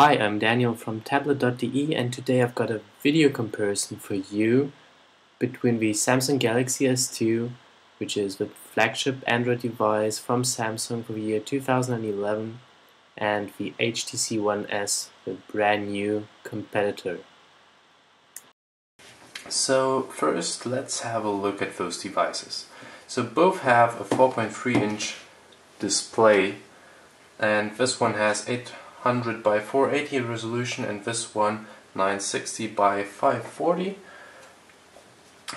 Hi, I'm Daniel from Tablet.de, and today I've got a video comparison for you between the Samsung Galaxy S2, which is the flagship Android device from Samsung for the year 2011, and the HTC One S, the brand new competitor. So first let's have a look at those devices. So both have a 4.3-inch display, and this one has 800 by 480 resolution and this one 960 by 540.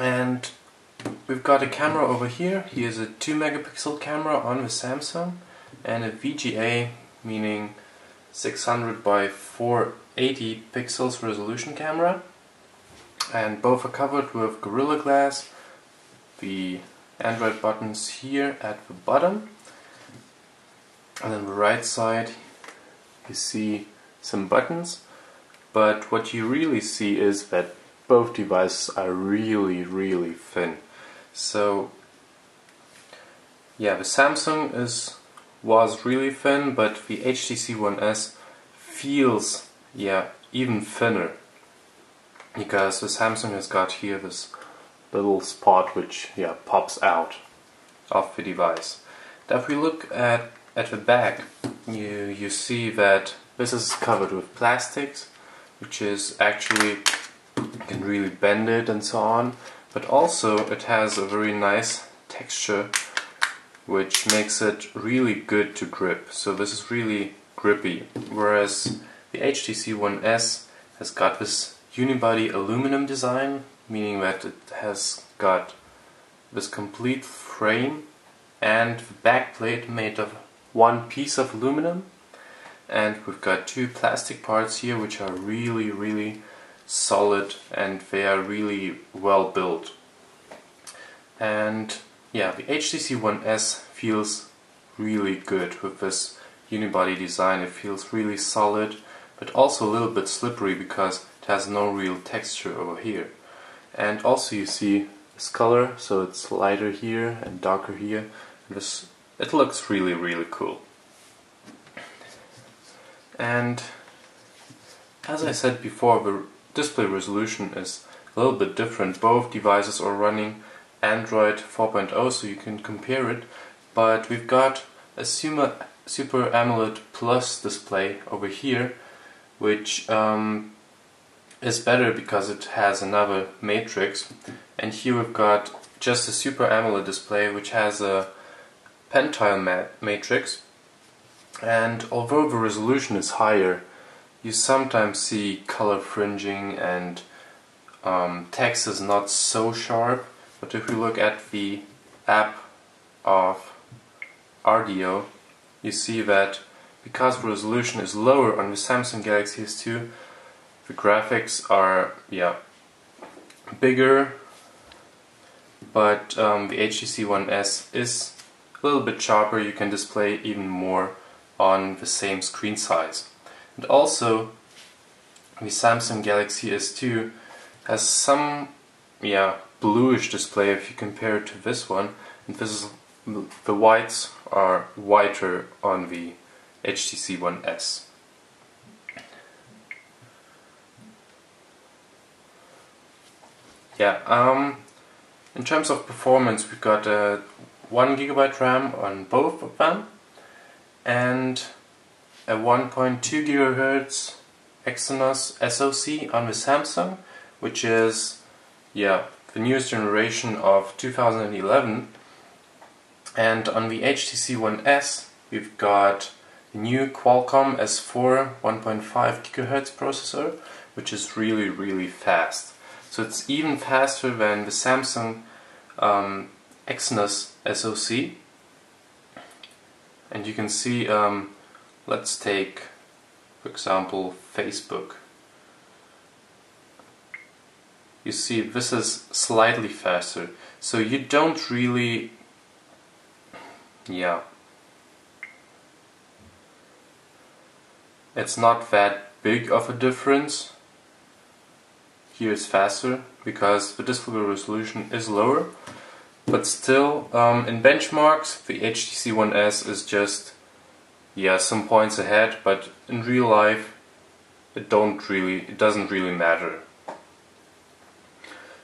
And we've got a camera over here. Here's a 2 megapixel camera on the Samsung and a VGA, meaning 600 by 480 pixels resolution camera. And both are covered with Gorilla Glass. The Android buttons here at the bottom. And on the right side you see some buttons, but what you really see is that both devices are really thin. So yeah, the Samsung was really thin, but the HTC One S feels even thinner, because the Samsung has got here this little spot which pops out of the device. Now if we look at the back, you see that this is covered with plastics, which is actually, you can really bend it and so on, but also it has a very nice texture which makes it really good to grip. So this is really grippy, whereas the HTC One S has got this unibody aluminum design, meaning that it has got this complete frame and the back plate made of one piece of aluminum, and we've got two plastic parts here which are really solid, and they are really well built. And yeah, the HTC One S feels really good with this unibody design. It feels really solid, but also a little bit slippery because it has no real texture over here. And also you see this color, so it's lighter here and darker here. It looks really cool. And as I said before, the display resolution is a little bit different. Both devices are running Android 4.0, so you can compare it, but we've got a Super AMOLED Plus display over here, which is better because it has another matrix, and here we've got just a Super AMOLED display which has a pentile matrix. And although the resolution is higher, you sometimes see color fringing and text is not so sharp. But if we look at the app of RDO, you see that because the resolution is lower on the Samsung Galaxy S2, the graphics are bigger, but the HTC One S is a little bit sharper. You can display even more on the same screen size. And also the Samsung Galaxy S2 has some bluish display if you compare it to this one, and the whites are whiter on the HTC One S. In terms of performance, we've got 1 GB RAM on both of them, and a 1.2 GHz Exynos SoC on the Samsung, which is the newest generation of 2011. And on the HTC One S we've got the new Qualcomm S4 1.5 GHz processor, which is really fast. So it's even faster than the Samsung Exynos SoC. And you can see, let's take, for example, Facebook. You see this is slightly faster, so you don't really, it's not that big of a difference. Here it's faster because the display resolution is lower. But still, in benchmarks, the HTC One S is just some points ahead, but in real life it doesn't really matter.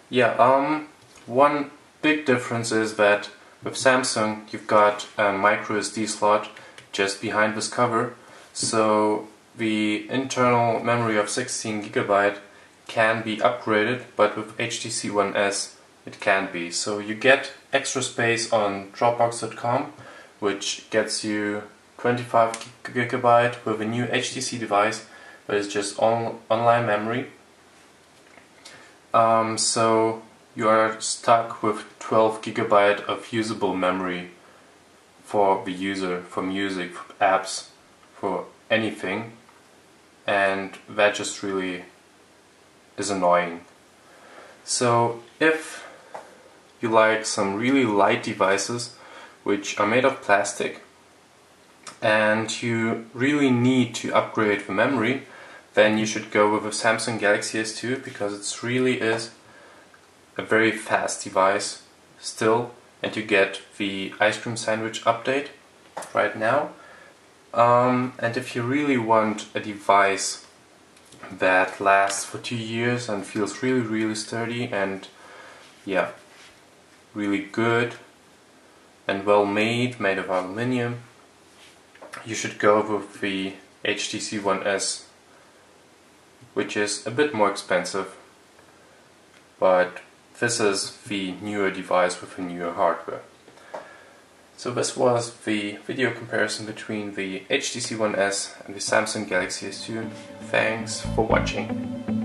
Yeah, one big difference is that with Samsung you've got a Microsd slot just behind this cover, so the internal memory of 16 GB can be upgraded, but with HTC One S it can't be. So you get extra space on Dropbox.com, which gets you 25 GB with a new HTC device, but it's just online memory. So you are stuck with 12 GB of usable memory for the user, for music, for apps, for anything, and that just really is annoying. So if you like some really light devices which are made of plastic and you really need to upgrade the memory, then you should go with a Samsung Galaxy S2, because it really is a very fast device still, and you get the ice cream sandwich update right now. And if you really want a device that lasts for 2 years and feels really sturdy and yeah, really good and well made of aluminium, you should go with the HTC One S, which is a bit more expensive, but this is the newer device with the newer hardware. So this was the video comparison between the HTC One S and the Samsung Galaxy S2. Thanks for watching.